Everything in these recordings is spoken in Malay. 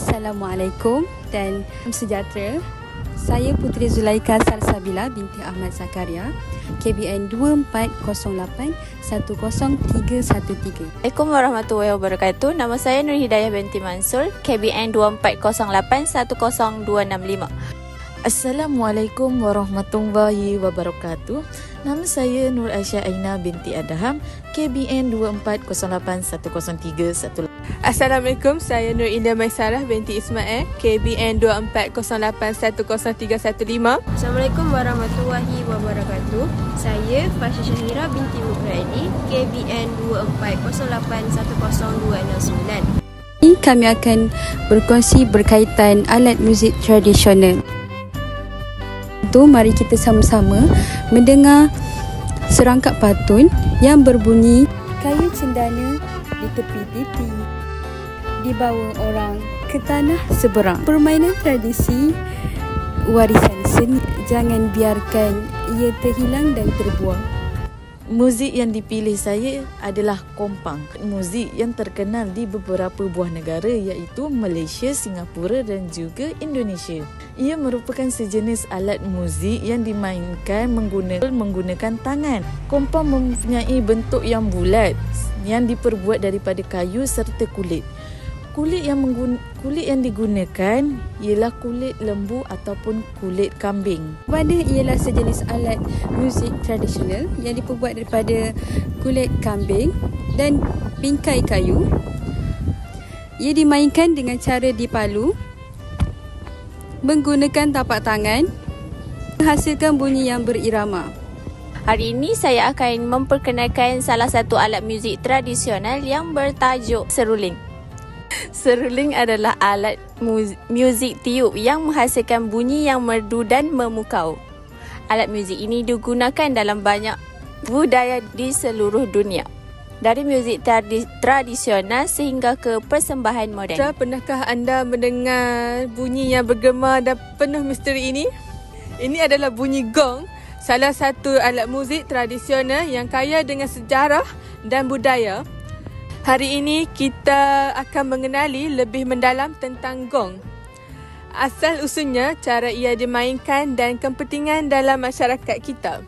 Assalamualaikum dan sejahtera. Saya Puteri Zulaika Salsabila binti Ahmad Zakaria, KBN 2408 10313. Assalamualaikum warahmatullahi wabarakatuh. Nama saya Nur Hidayah binti Mansur, KBN 2408 10265. Assalamualaikum warahmatullahi wabarakatuh. Nama saya Nur Aisyah Aina binti Adham, KBN 2408 10318. Assalamualaikum, saya Nur Indah Maisarah binti Ismail, KBN 2408 10315. Assalamualaikum warahmatullahi wabarakatuh. Saya Fasha Syahira binti Mukradi, KBN 2408 10269. Ini kami akan berkongsi berkaitan alat muzik tradisional. Mari kita sama-sama mendengar serangkap pantun yang berbunyi kayu cendana di tepi titi, dibawa orang ke tanah seberang. Permainan tradisi warisan seni, jangan biarkan ia terhilang dan terbuang. Muzik yang dipilih saya adalah kompang. Muzik yang terkenal di beberapa buah negara iaitu Malaysia, Singapura dan juga Indonesia. Ia merupakan sejenis alat muzik yang dimainkan menggunakan tangan. Kompang mempunyai bentuk yang bulat yang diperbuat daripada kayu serta kulit. Kulit yang digunakan ialah kulit lembu ataupun kulit kambing. Banda ialah sejenis alat muzik tradisional yang diperbuat daripada kulit kambing dan bingkai kayu. Ia dimainkan dengan cara dipalu, menggunakan tapak tangan, menghasilkan bunyi yang berirama. Hari ini saya akan memperkenalkan salah satu alat muzik tradisional yang bertajuk seruling. Seruling adalah alat muzik tiup yang menghasilkan bunyi yang merdu dan memukau. Alat muzik ini digunakan dalam banyak budaya di seluruh dunia, dari muzik tradisional sehingga ke persembahan moden. Pernahkah anda mendengar bunyi yang bergema dan penuh misteri ini? Ini adalah bunyi gong, salah satu alat muzik tradisional yang kaya dengan sejarah dan budaya. Hari ini kita akan mengenali lebih mendalam tentang gong. Asal usulnya, cara ia dimainkan dan kepentingan dalam masyarakat kita.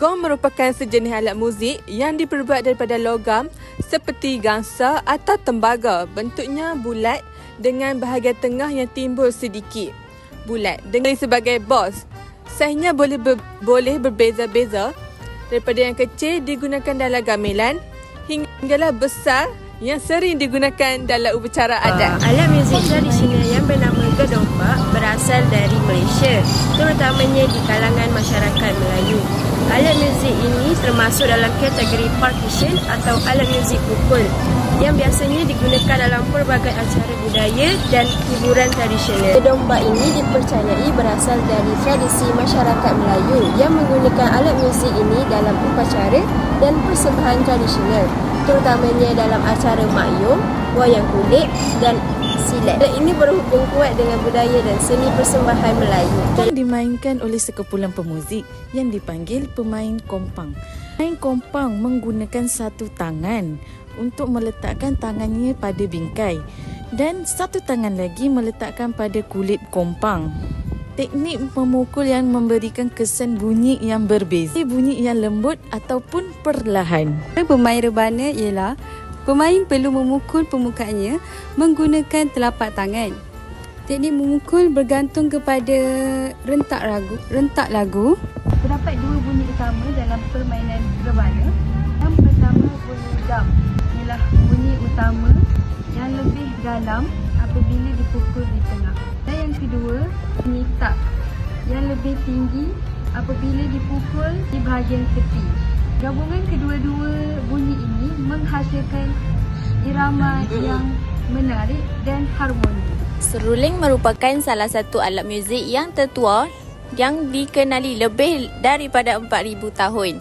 Gong merupakan sejenis alat muzik yang diperbuat daripada logam seperti gangsa atau tembaga. Bentuknya bulat dengan bahagian tengah yang timbul sedikit bulat dengan sebagai bos. Saiznya boleh berbeza-beza, daripada yang kecil digunakan dalam gamelan hinggalah besar yang sering digunakan dalam upacara adat. Alat muzik tradisional yang bernama gedompak berasal dari Malaysia, terutamanya di kalangan masyarakat Melayu. Alat muzik ini termasuk dalam kategori percussion atau alat muzik pukul yang biasanya digunakan dalam pelbagai acara budaya dan hiburan tradisional. Gedompak ini dipercayai berasal dari tradisi masyarakat Melayu yang menggunakan alat muzik ini dalam upacara dan persembahan tradisional, terutamanya dalam acara makyum, wayang kulit dan silat. Dan ini berhubung kuat dengan budaya dan seni persembahan Melayu. Dimainkan oleh sekumpulan pemuzik yang dipanggil pemain kompang. Pemain kompang menggunakan satu tangan untuk meletakkan tangannya pada bingkai dan satu tangan lagi meletakkan pada kulit kompang. Teknik memukul yang memberikan kesan bunyi yang berbeza, bunyi yang lembut ataupun perlahan. Pemain rebana ialah pemain perlu memukul permukaannya menggunakan telapak tangan. Teknik memukul bergantung kepada rentak lagu. Terdapat dua bunyi utama dalam permainan rebana. Yang pertama bunyi dam, ialah bunyi utama yang lebih dalam apabila dipukul di tengah. Dan yang kedua, bunyi tak yang lebih tinggi apabila dipukul di bahagian tepi. Gabungan kedua-dua bunyi ini menghasilkan irama yang menarik dan harmoni. Seruling merupakan salah satu alat muzik yang tertua yang dikenali lebih daripada 4,000 tahun.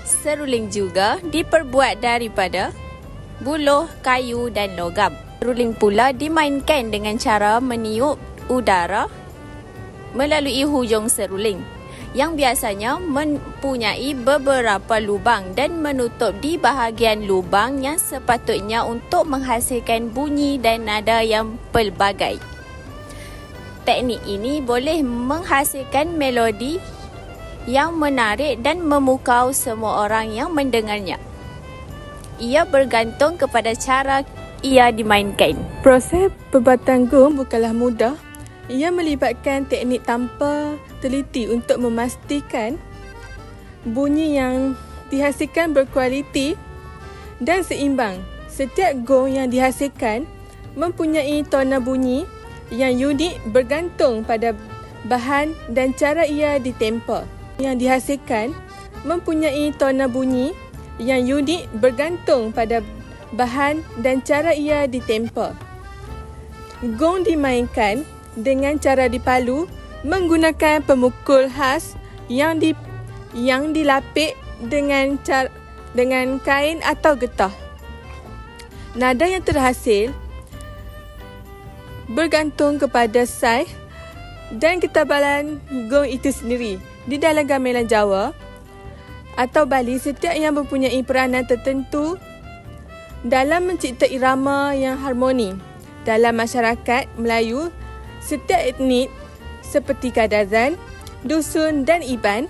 Seruling juga diperbuat daripada buluh, kayu dan logam. Seruling pula dimainkan dengan cara meniup udara melalui hujung seruling yang biasanya mempunyai beberapa lubang dan menutup di bahagian lubang yang sepatutnya untuk menghasilkan bunyi dan nada yang pelbagai. Teknik ini boleh menghasilkan melodi yang menarik dan memukau semua orang yang mendengarnya. Ia bergantung kepada cara ia dimainkan. Proses pembuatan gong bukanlah mudah. Ia melibatkan teknik tanpa teliti untuk memastikan bunyi yang dihasilkan berkualiti dan seimbang. Setiap gong yang dihasilkan mempunyai tona bunyi yang unik bergantung pada bahan dan cara ia ditempa. Yang dihasilkan mempunyai tona bunyi yang unik bergantung pada bahan dan cara ia ditempa. Gong dimainkan dengan cara dipalu menggunakan pemukul khas yang dilapik dengan kain atau getah. Nada yang terhasil bergantung kepada saiz dan ketebalan gong itu sendiri. Di dalam gamelan Jawa atau Bali, setiap yang mempunyai peranan tertentu dalam mencipta irama yang harmoni. Dalam masyarakat Melayu, setiap etnik seperti Kadazan, Dusun dan Iban,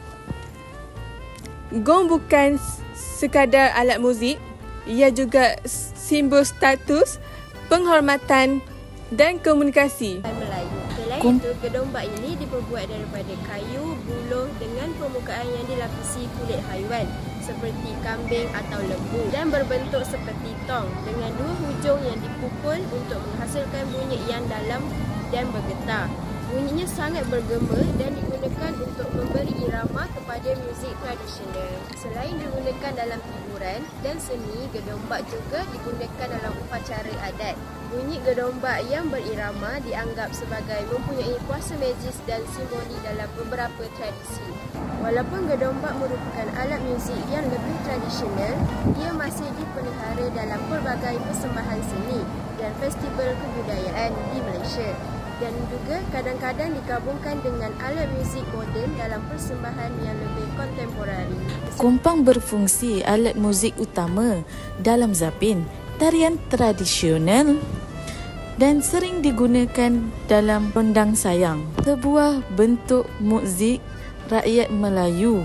gong bukan sekadar alat muzik, ia juga simbol status, penghormatan dan komunikasi. Selain itu, gedombak ini diperbuat daripada kayu, buluh dengan permukaan yang dilapisi kulit haiwan seperti kambing atau lembu dan berbentuk seperti tong dengan dua hujung yang dipukul untuk menghasilkan bunyi yang dalam dan bergetar. Bunyinya sangat bergema dan digunakan untuk memberi irama kepada muzik tradisional. Selain digunakan dalam hiburan dan seni, gedombak juga digunakan dalam upacara adat. Bunyi gedombak yang berirama dianggap sebagai mempunyai kuasa magis dan simboli dalam beberapa tradisi. Walaupun gedombak merupakan alat muzik yang lebih tradisional, ia masih dipelihara dalam pelbagai persembahan seni dan festival kebudayaan di Malaysia. Dan juga kadang-kadang digabungkan dengan alat muzik moden dalam persembahan yang lebih kontemporari. Kompang berfungsi alat muzik utama dalam zapin, tarian tradisional dan sering digunakan dalam rondang sayang, sebuah bentuk muzik rakyat Melayu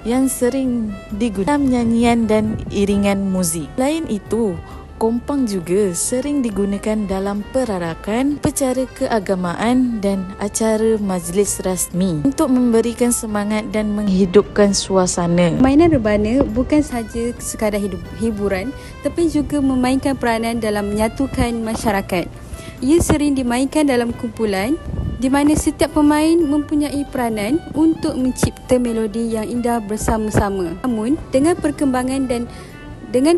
yang sering digunakan dalam nyanyian dan iringan muzik. Selain itu, kompang juga sering digunakan dalam perarakan, upacara keagamaan dan acara majlis rasmi untuk memberikan semangat dan menghidupkan suasana. Permainan rebana bukan sahaja sekadar hiburan, tapi juga memainkan peranan dalam menyatukan masyarakat. Ia sering dimainkan dalam kumpulan di mana setiap pemain mempunyai peranan untuk mencipta melodi yang indah bersama-sama. Namun, dengan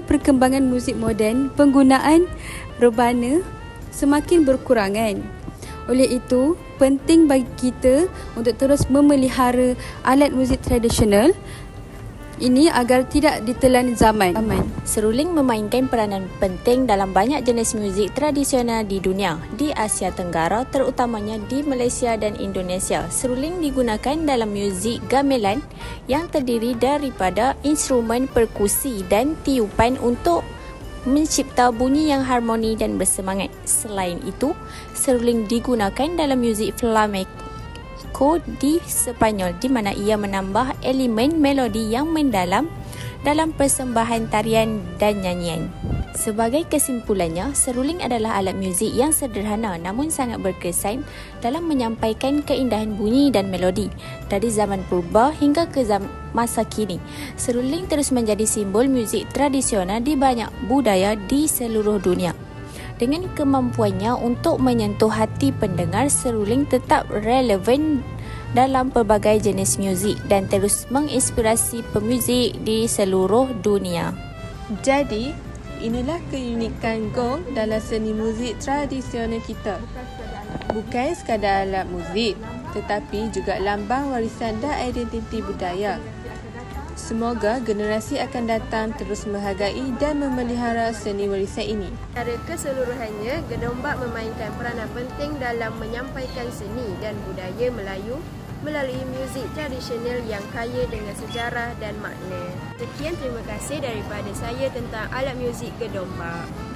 perkembangan muzik moden, penggunaan rebana semakin berkurangan. Oleh itu, penting bagi kita untuk terus memelihara alat muzik tradisional ini agar tidak ditelan zaman. Seruling memainkan peranan penting dalam banyak jenis muzik tradisional di dunia. Di Asia Tenggara, terutamanya di Malaysia dan Indonesia, seruling digunakan dalam muzik gamelan yang terdiri daripada instrumen perkusi dan tiupan untuk mencipta bunyi yang harmoni dan bersemangat. Selain itu, seruling digunakan dalam muzik flamenco di Sepanyol, di mana ia menambah elemen melodi yang mendalam dalam persembahan tarian dan nyanyian. Sebagai kesimpulannya, seruling adalah alat muzik yang sederhana namun sangat berkesan dalam menyampaikan keindahan bunyi dan melodi. Dari zaman purba hingga ke masa kini, seruling terus menjadi simbol muzik tradisional di banyak budaya di seluruh dunia. Dengan kemampuannya untuk menyentuh hati pendengar, seruling tetap relevan dalam pelbagai jenis muzik dan terus menginspirasi pemuzik di seluruh dunia. Jadi, inilah keunikan gong dalam seni muzik tradisional kita. Bukan sekadar alat muzik, tetapi juga lambang warisan dan identiti budaya. Semoga generasi akan datang terus menghargai dan memelihara seni warisan ini. Secara keseluruhannya, gedombak memainkan peranan penting dalam menyampaikan seni dan budaya Melayu melalui muzik tradisional yang kaya dengan sejarah dan makna. Sekian, terima kasih daripada saya tentang alat muzik Gedompak.